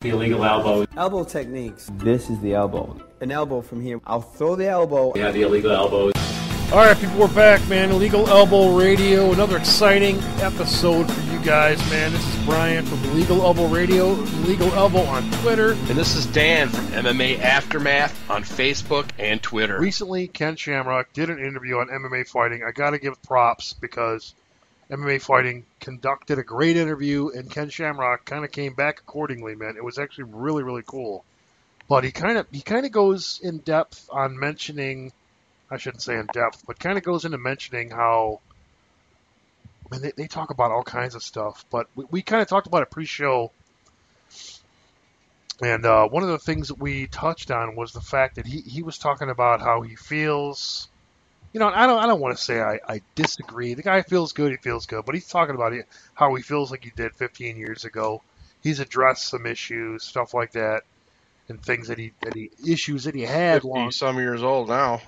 The illegal elbow. Elbow techniques. This is the elbow. An elbow from here. I'll throw the elbow. Yeah, the illegal elbows. All right, people, we're back, man. Illegal Elbow Radio. Another exciting episode for you guys, man. This is Brian from Illegal Elbow Radio, Illegal Elbow on Twitter. And this is Dan from MMA Aftermath on Facebook and Twitter. Recently, Ken Shamrock did an interview on MMA fighting. I got to give props because MMA Fighting conducted a great interview, and Ken Shamrock kind of came back accordingly, man. It was actually really, really cool. But he kind of goes in depth on mentioning, I shouldn't say in depth, but kind of goes into mentioning how, man, they talk about all kinds of stuff. But we kind of talked about it pre-show, and one of the things that we touched on was the fact that he was talking about how he feels. You know, I don't want to say I disagree. The guy feels good, he feels good, but he's talking about how he feels like he did 15 years ago. He's addressed some issues, stuff like that, and things issues that he had. 50-some years old now.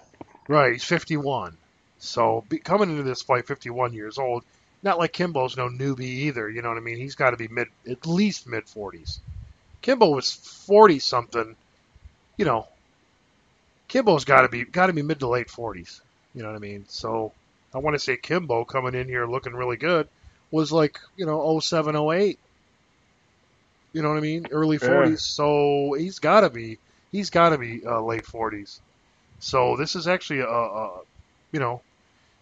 Right, he's 51. So coming into this fight, 51 years old, not like Kimbo's no newbie either. You know what I mean? He's got to be at least mid 40s. Kimbo was 40 something. You know, Kimbo's got to be mid to late 40s. You know what I mean? So I want to say Kimbo coming in here looking really good was like, 07, 08. You know what I mean? Early 40s. Yeah. So he's got to be late 40s. So this is actually and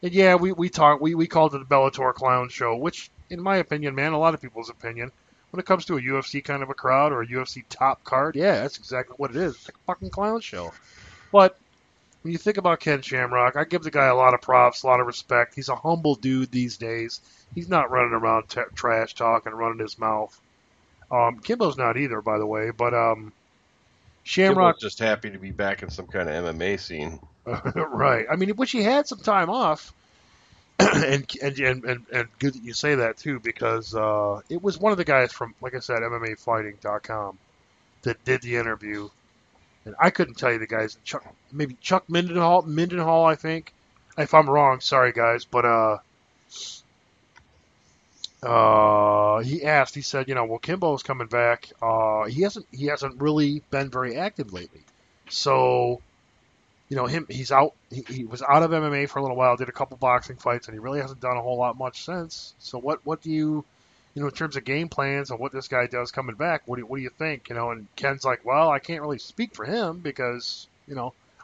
yeah, we called it the Bellator Clown Show, which in my opinion, man, a lot of people's opinion, when it comes to a UFC kind of a crowd or a UFC top card, yeah, that's exactly what it is. It's like a fucking clown show. But when you think about Ken Shamrock, I give the guy a lot of props, a lot of respect. He's a humble dude these days. He's not running around trash talking, running his mouth. Kimbo's not either, by the way. But Shamrock Kimbo's just happy to be back in some kind of MMA scene. Right. I mean, which he had some time off, and good that you say that too, because it was one of the guys from, like I said, MMAfighting.com that did the interview. And I couldn't tell you the guys. Chuck Mindenhall, I think. If I'm wrong, sorry guys, but he said, well, Kimbo's coming back. He hasn't really been very active lately. So, he's out. He was out of MMA for a little while, did a couple boxing fights, and he really hasn't done a whole lot much since. So what do you, in terms of game plans and what this guy does coming back, what do you think? And Ken's like, well, I can't really speak for him because,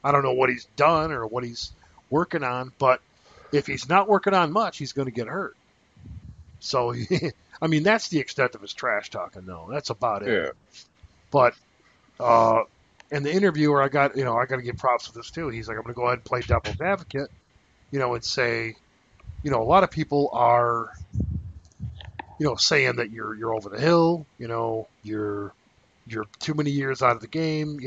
I don't know what he's done or what he's working on, but if he's not working on much, he's going to get hurt. So, I mean, that's the extent of his trash talking, though. That's about it. Yeah. But, and the interviewer, I got to give props for this too. He's like, I'm going to go ahead and play devil's advocate, and say, a lot of people are, saying that you're over the hill, you're too many years out of the game,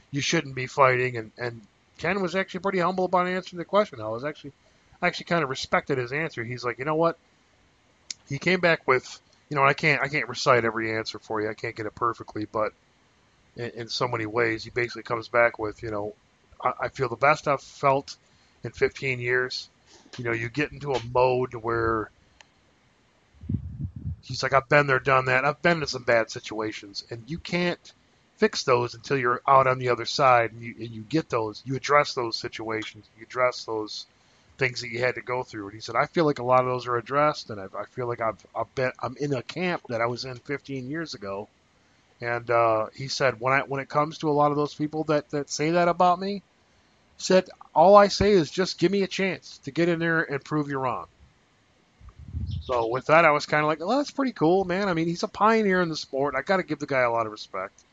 you shouldn't be fighting. And Ken was actually pretty humble about answering the question. I actually kind of respected his answer. He's like, you know what? He came back with, I can't recite every answer for you. I can't get it perfectly, but in so many ways, he basically comes back with, I feel the best I've felt in 15 years. You get into a mode where he's like, I've been there, done that. I've been in some bad situations, and you can't fix those until you're out on the other side, and you get those, you address those situations, you address those things that you had to go through. And he said, I feel like a lot of those are addressed, and I feel like I'm in a camp that I was in 15 years ago. And he said, when it comes to a lot of those people that say that about me, he said, all I say is just give me a chance to get in there and prove you wrong. So with that, I was kind of like, well, that's pretty cool, man. I mean, he's a pioneer in the sport. I got to give the guy a lot of respect,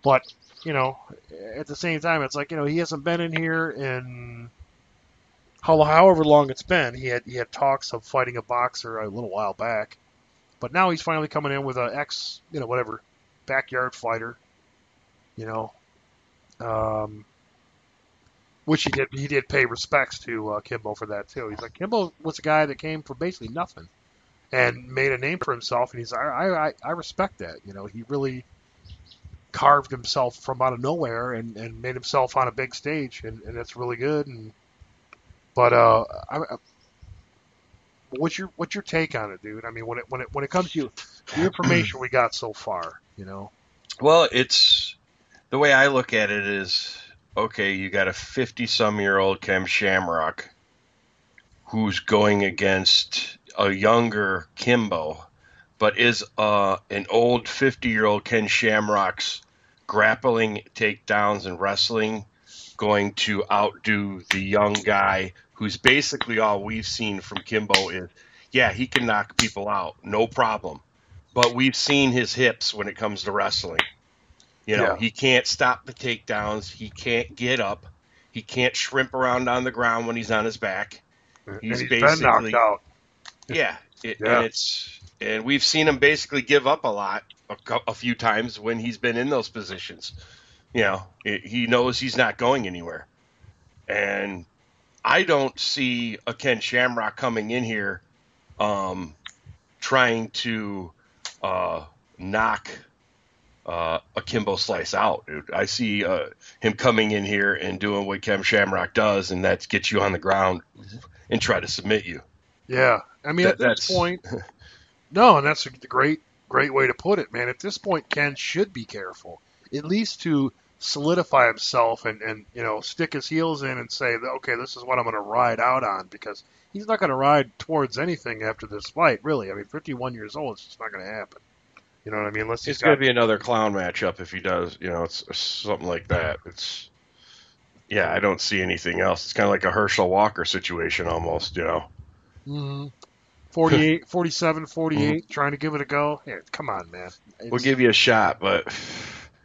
But, at the same time, it's like, he hasn't been in here in however long it's been. He had talks of fighting a boxer a little while back. But now he's finally coming in with an backyard fighter, which he did pay respects to Kimbo for that too. He's like, Kimbo was a guy that came for basically nothing and made a name for himself, and he's I respect that. He really carved himself from out of nowhere and made himself on a big stage, and that's really good. But what's your take on it, dude? I mean, when it comes to the information we got so far, Well, it's the way I look at it is, okay, you got a 50-some-year-old Ken Shamrock who's going against a younger Kimbo, but is an old 50-year-old Ken Shamrock's grappling, takedowns, and wrestling going to outdo the young guy who's basically all we've seen from Kimbo is, yeah, he can knock people out, no problem. But we've seen his hips when it comes to wrestling. He can't stop the takedowns. He can't get up. He can't shrimp around on the ground when he's on his back. He's been basically knocked out. Yeah, Yeah. and we've seen him basically give up a few times when he's been in those positions. He knows he's not going anywhere, and I don't see a Ken Shamrock coming in here, trying to knock a Kimbo Slice out, dude. I see him coming in here and doing what Ken Shamrock does, and that's get you on the ground and try to submit you. Yeah, I mean, at this point, no, and that's a great way to put it, man. At this point, Ken should be careful, at least to solidify himself and stick his heels in and say, okay, this is what I'm going to ride out on, because he's not going to ride towards anything after this fight, really. I mean, 51 years old, it's just not going to happen. You know what I mean? Unless it's going to be another clown matchup if he does. It's something like that. I don't see anything else. It's kind of like a Herschel Walker situation almost, Mm-hmm. 48, 47, 48, trying to give it a go. Yeah, come on, man. We'll give you a shot, but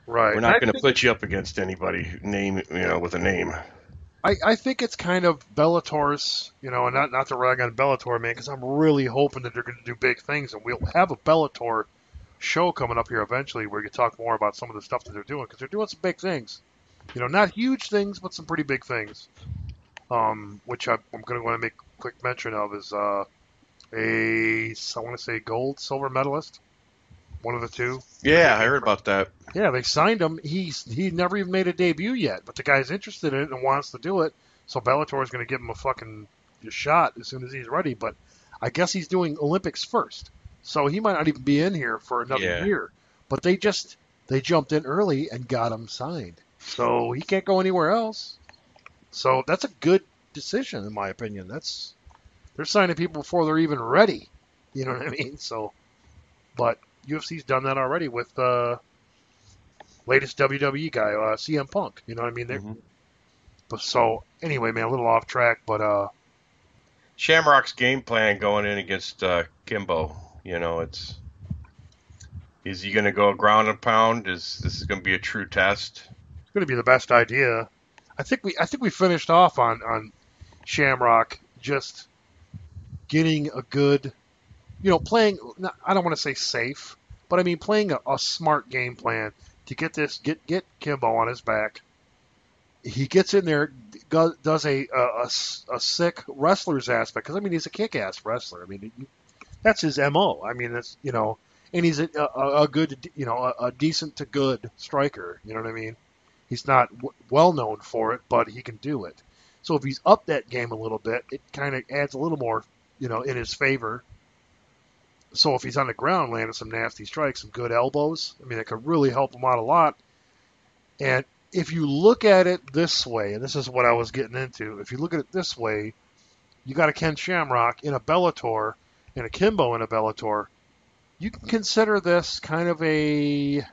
right. We're not going to put you up against anybody with a name. I think it's kind of Bellator's, and not to rag on Bellator, man, because I'm really hoping that they're going to do big things, and we'll have a Bellator show coming up here eventually where you can talk more about some of the stuff that they're doing, because they're doing some big things. Not huge things, but some pretty big things. Which I'm going to want to make a quick mention of is I want to say gold, silver medalist, one of the two. Yeah, I heard about that. Yeah, they signed him. He never even made a debut yet, but the guy's interested in it and wants to do it. So Bellator is going to give him a fucking shot as soon as he's ready. But I guess he's doing Olympics first, so he might not even be in here for another year. But they jumped in early and got him signed, so he can't go anywhere else. So that's a good decision, in my opinion. They're signing people before they're even ready. You know what I mean? So, but UFC's done that already with latest WWE guy, CM Punk. You know what I mean? But so anyway, man, a little off track, but Shamrock's game plan going in against Kimbo. Is he going to go ground and pound? This is going to be a true test? It's going to be the best idea. I think we finished off on Shamrock just getting a good, playing. I don't want to say safe, but I mean playing a smart game plan to get Kimbo on his back. He gets in there, does a sick wrestler's aspect, because I mean he's a kick-ass wrestler. I mean that's his MO. I mean that's and he's a good a decent to good striker. You know what I mean? He's not well known for it, but he can do it. So if he's up that game a little bit, it kind of adds a little more, in his favor. So if he's on the ground landing some nasty strikes, some good elbows, I mean, it could really help him out a lot. And if you look at it this way, and this is what I was getting into, if you look at it this way, you got a Ken Shamrock in a Bellator and a Kimbo in a Bellator. You can consider this kind of a,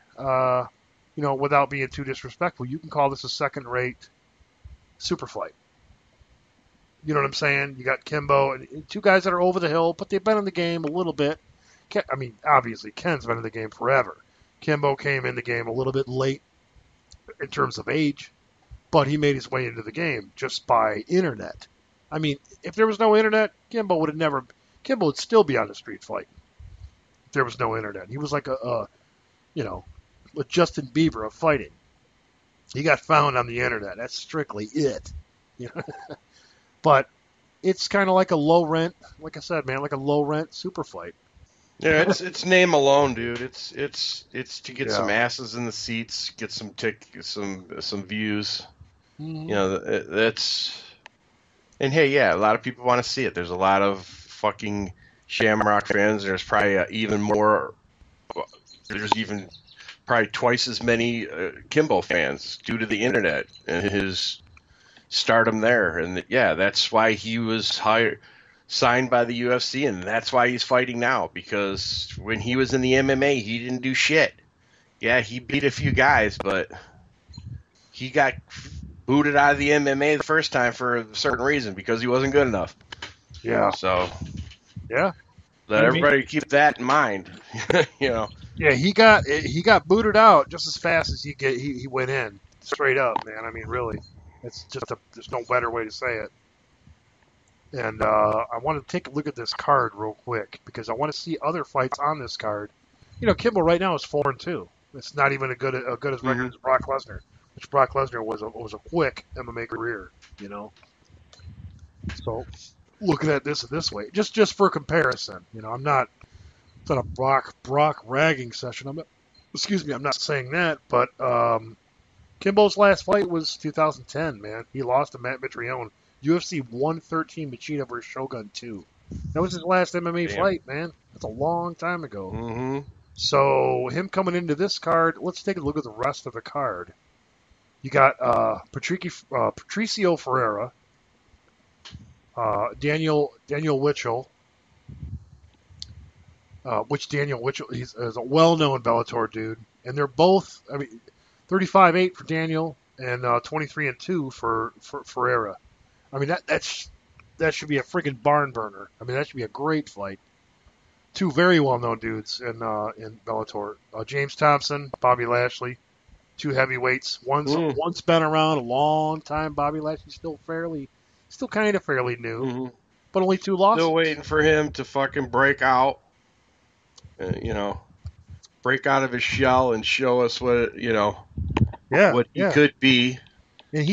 without being too disrespectful, you can call this a second-rate super fight. You know what I'm saying? You got Kimbo and two guys that are over the hill, but they've been in the game a little bit. I mean, obviously, Ken's been in the game forever. Kimbo came in the game a little bit late in terms of age, but he made his way into the game just by internet. I mean, if there was no internet, Kimbo would still be on the street fighting. If there was no internet. He was like a Justin Bieber of fighting. He got found on the internet. That's strictly it. But it's kind of like a low rent, like I said, man, like a low rent super fight. Yeah, it's name alone, dude. It's to get some asses in the seats, get some views. Mm-hmm. That's. And hey, yeah, a lot of people want to see it. There's a lot of fucking Shamrock fans. There's probably even more there's even probably twice as many Kimbo fans due to the internet and his stardom there. And yeah, that's why he was signed by the UFC, and that's why he's fighting now, because when he was in the MMA, he didn't do shit. Yeah, he beat a few guys, but he got booted out of the MMA the first time for a certain reason, because he wasn't good enough. Yeah. So Yeah. let everybody keep that in mind. Yeah, he got booted out just as fast as he went in. Straight up, man. I mean, really. It's just there's no better way to say it. And I want to take a look at this card real quick because I want to see other fights on this card. Kimbo right now is 4-2. It's not even as good as record as Brock Lesnar, which Brock Lesnar was a quick MMA career. So looking at this way, just for comparison, I'm not. It's not a Brock ragging session. I'm not saying that, but Kimbo's last fight was 2010. Man, he lost to Matt Mitrione. UFC 113 Machida versus Shogun 2. That was his last MMA fight, man. That's a long time ago. Mm-hmm. So him coming into this card, let's take a look at the rest of the card. You got Patricio Ferreira, Daniel Witchell, which Daniel Witchell is a well-known Bellator dude, and they're both, 35-8 for Daniel and 23-2 for Ferreira. I mean, that should be a friggin' barn burner. I mean, that should be a great fight. Two very well-known dudes in Bellator. James Thompson, Bobby Lashley, two heavyweights. One's been around a long time. Bobby Lashley's still kind of fairly new, but only 2 losses. Still waiting for him to fucking break out. Break out of his shell and show us what what he could be. And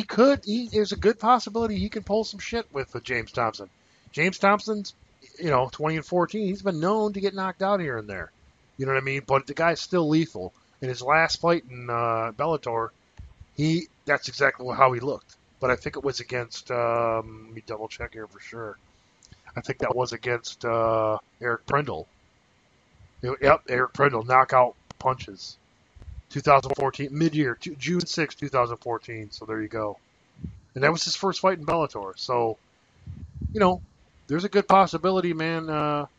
there's a good possibility he can pull some shit with James Thompson. James Thompson's, 20-14. He's been known to get knocked out here and there. You know what I mean? But the guy's still lethal. In his last fight in Bellator, that's exactly how he looked. But I think it was against, let me double check here for sure. I think that was against Eric Prindle. Yep, Eric Prindle, knockout punches. 2014, mid-year, June 6, 2014. So there you go. And that was his first fight in Bellator. So, there's a good possibility, man.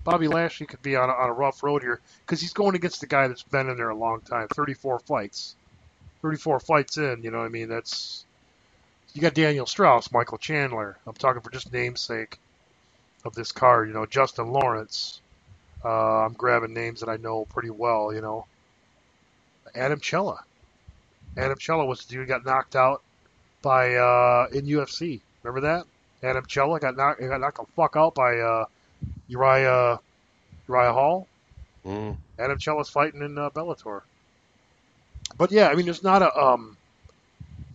Bobby Lashley could be on a rough road here because he's going against the guy that's been in there a long time. 34 fights. 34 fights in, you know what I mean? You got Daniel Strauss, Michael Chandler. I'm talking for just namesake of this card. Justin Lawrence. I'm grabbing names that I know pretty well, Adam Cella. Adam Cella was the dude who got knocked out by in UFC. Remember that? Adam Cella got knocked the fuck out by Uriah Hall. Adam Cella's fighting in Bellator. But yeah, I mean, there's not a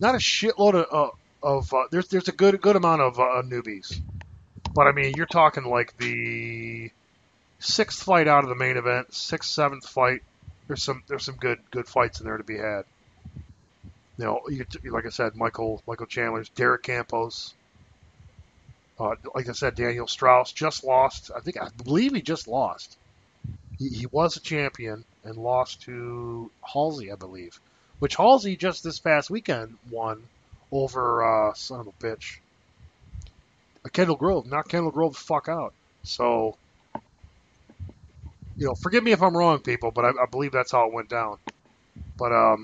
shitload of there's a good amount of newbies. But I mean, you're talking like the 6th fight out of the main event, 6th, 7th fight. There's some good fights in there to be had. Like I said, Michael Chandler's, Derek Campos. Like I said, Daniel Strauss just lost. I believe he just lost. He was a champion and lost to Halsey, I believe. Which Halsey just this past weekend won over son of a bitch. Kendall Grove. Knocked Kendall Grove the fuck out. So, forgive me if I'm wrong, people, but I believe that's how it went down. But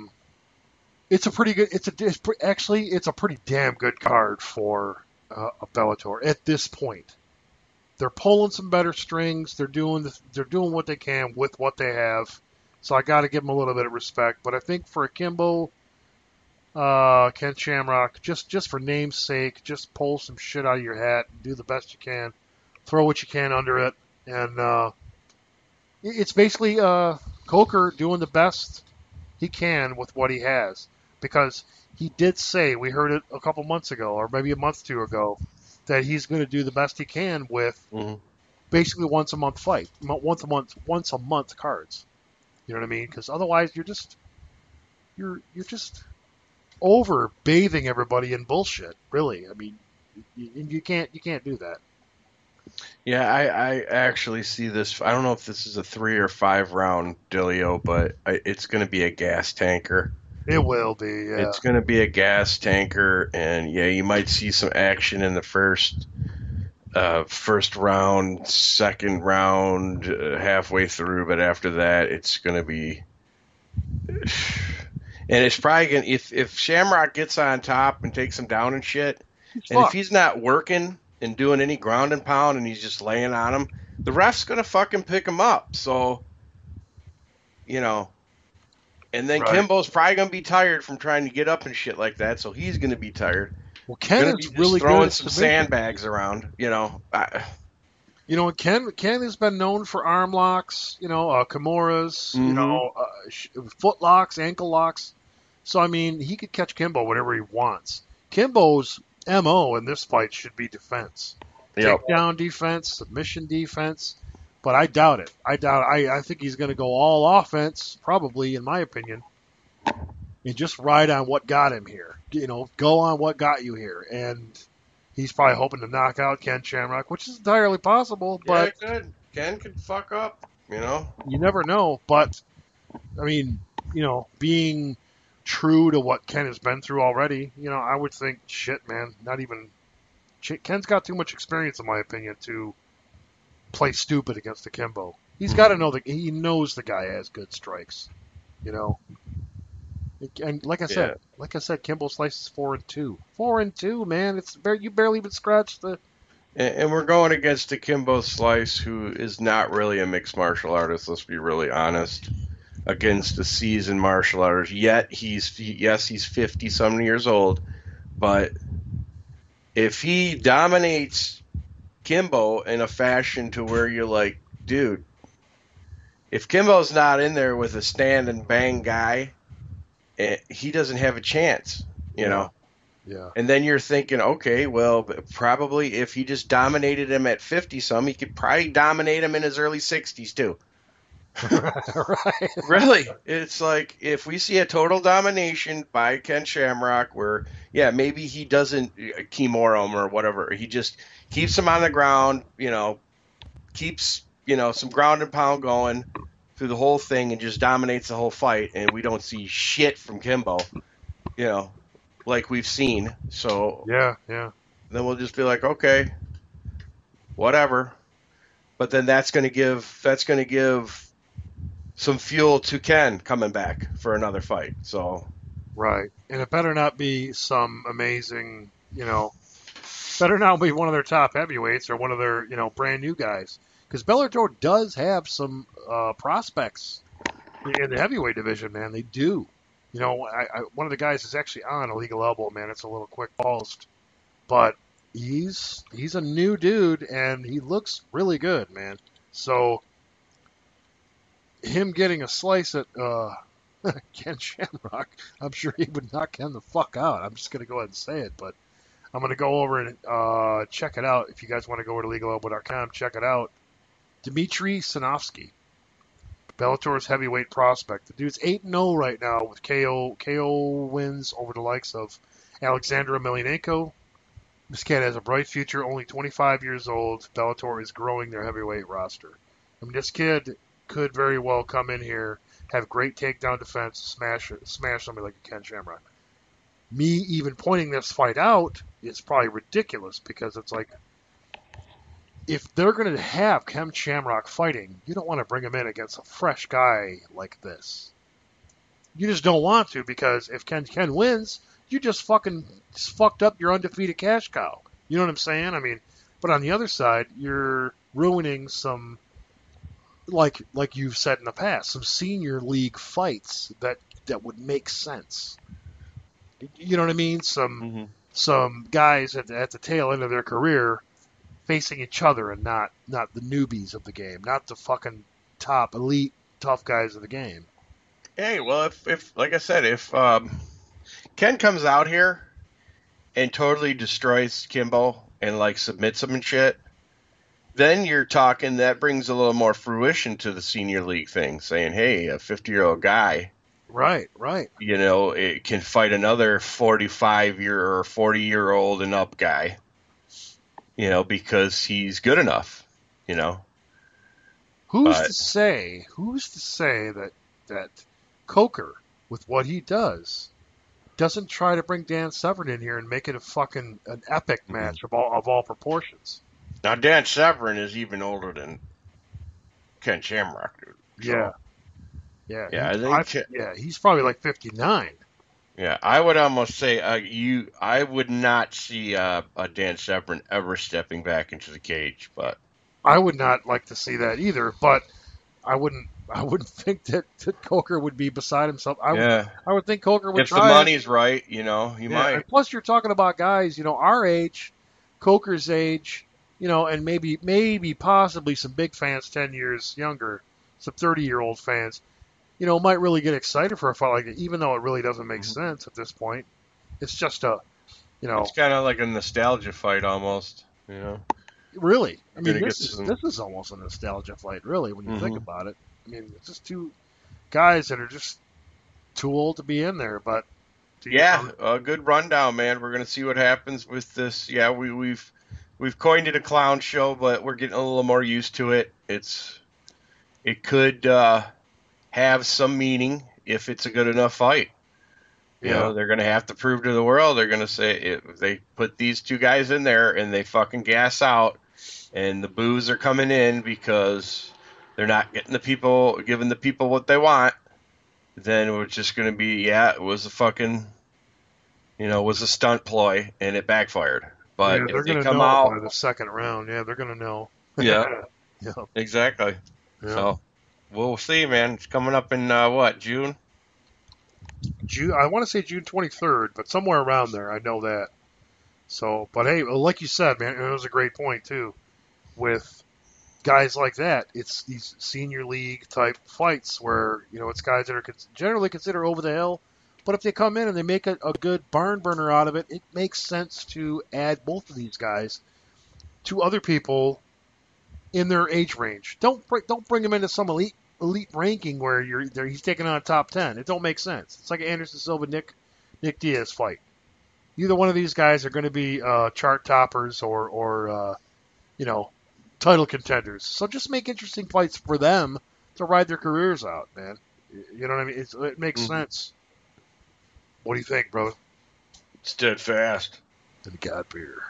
it's a pretty good. It's a pretty damn good card for a Bellator at this point. They're pulling some better strings. They're doing what they can with what they have. So I got to give them a little bit of respect. But I think for a Kimbo, Ken Shamrock, just for name's sake, just pull some shit out of your hat and do the best you can. Throw what you can under it, and it's basically Coker doing the best he can with what he has. Because he did say, we heard it a couple months ago, or maybe a month or two ago, that he's going to do the best he can with basically once a month cards. You know what I mean? Because otherwise, you're just over bathing everybody in bullshit. Really, I mean, you can't do that. Yeah, I actually see this. I don't know if this is a 3 or 5 round dealio, but it's going to be a gas tanker. It will be, yeah. It's going to be a gas tanker, and yeah, you might see some action in the first round, second round, halfway through, but after that, it's going to be, and it's probably going to, if Shamrock gets on top and takes him down and shit, and if he's not working and doing any ground and pound and he's just laying on him, the ref's going to fucking pick him up. So, you know, and then Right. Kimbo's probably going to be tired from trying to get up and shit like that, so he's going to be tired. Well, Ken Gonna is be really just throwing good at some submission. sandbags around, you know. Ken has been known for arm locks, Kimuras, foot locks, ankle locks. So, I mean, he could catch Kimbo whenever he wants. Kimbo's MO in this fight should be defense. Yep. Takedown defense, submission defense. But I doubt it. I think he's going to go all offense, probably, in my opinion, and just ride on what got him here. Go on what got you here. And he's probably hoping to knock out Ken Shamrock, which is entirely possible. But yeah, it could. Ken could fuck up, you know. you never know. But, I mean, being true to what Ken has been through already, I would think, shit, man, not even... Ken's got too much experience, in my opinion, to play stupid against the Kimbo. He's got to know that he knows the guy has good strikes, And like I said, Kimbo slices 4-2. 4-2, man. You barely even scratched the. And we're going against a Kimbo Slice who is not really a mixed martial artist. Let's be really honest. Against a seasoned martial artist, yet he's 50-some years old, but if he dominates Kimbo in a fashion to where you're like, dude, if Kimbo's not in there with a stand and bang guy, he doesn't have a chance, you know. Yeah. And then you're thinking, okay, well, probably if he just dominated him at 50-some, he could probably dominate him in his early 60s too. Right. Really, it's like if we see a total domination by Ken Shamrock, where maybe he doesn't Kimura him or whatever, he just keeps him on the ground, keeps some ground and pound going through the whole thing and just dominates the whole fight, and we don't see shit from Kimbo, like we've seen. So yeah. Then we'll just be like, okay, whatever. But then that's going to give some fuel to Ken coming back for another fight. So right, and it better not be some amazing, better not be one of their top heavyweights or one of their, brand new guys. Because Bellator does have some prospects in the heavyweight division, man. They do. One of the guys is actually on Illegal Elbow, man. It's a little quick post, but he's a new dude and he looks really good, man. So him getting a slice at Ken Shamrock, I'm sure he would knock Ken the fuck out. I'm just going to go ahead and say it, but I'm going to go over and check it out. If you guys want to go over to LegalElbow.com, check it out. Dmitry Sinovsky, Bellator's heavyweight prospect. The dude's 8-0 right now with KO wins over the likes of Alexandra Emelianenko. This kid has a bright future, only 25 years old. Bellator is growing their heavyweight roster. I mean, this kid could very well come in here, have great takedown defense, smash somebody like a Ken Shamrock. Me even pointing this fight out is probably ridiculous because it's like, if they're going to have Ken Shamrock fighting, you don't want to bring him in against a fresh guy like this. You just don't want to, because if Ken wins, you just fucked up your undefeated cash cow. You know what I'm saying? I mean, but on the other side, you're ruining some, like you've said in the past, some senior league fights that would make sense. You know what I mean? Some guys at the tail end of their career facing each other and not the newbies of the game, not the fucking top elite tough guys of the game. Hey, well, if like I said, if Ken comes out here and totally destroys Kimbo and like submits him and shit, then you're talking, that brings a little more fruition to the senior league thing, saying, hey, a 50-year-old guy, right, it can fight another 45-year or 40-year-old and up guy. because he's good enough, you know. Who's to say that Coker, with what he doesn't try to bring Dan Severn in here and make it an epic match of all proportions. Now Dan Severn is even older than Ken Shamrock, dude. So, Yeah. He's probably like 59. Yeah, I would almost say I would not see a Dan Severn ever stepping back into the cage, but I would not like to see that either. But I wouldn't think that Coker would be beside himself. I would think Coker would if try. The money's right, he might. And plus, you're talking about guys, our age, Coker's age, and maybe possibly some big fans 10 years younger, some 30-year-old fans, might really get excited for a fight like that, even though it really doesn't make sense at this point. It's just It's kind of like a nostalgia fight almost, Really. I mean, this is almost a nostalgia fight, really, when you think about it. I mean, it's just two guys that are just too old to be in there, but... a good rundown, man. We're going to see what happens with this. Yeah, we've coined it a clown show, but we're getting a little more used to it. It could have some meaning if it's a good enough fight. They're going to have to prove to the world. They're going to say if they put these two guys in there and they fucking gas out and the boos are coming in because they're not giving the people what they want, then it's just going to be, it was a fucking, was a stunt ploy and it backfired. But if they come out by the second round, they're going to know. Yeah, exactly. Yeah. So we'll see, man. It's coming up in June? I want to say June 23rd, but somewhere around there. I know that. So, but hey, like you said, man, it was a great point too. With guys like that, it's these senior league type fights where it's guys that are generally considered over the hill. But if they come in and they make a good barn burner out of it, it makes sense to add both of these guys to other people in their age range. Don't bring them into some elite ranking where he's taking on a top 10. It don't make sense. It's like an Anderson Silva Nick Diaz fight. Either one of these guys are going to be chart toppers or title contenders. So just make interesting fights for them to ride their careers out, man. You know what I mean? It makes sense. What do you think, brother? Steadfast. And God beer.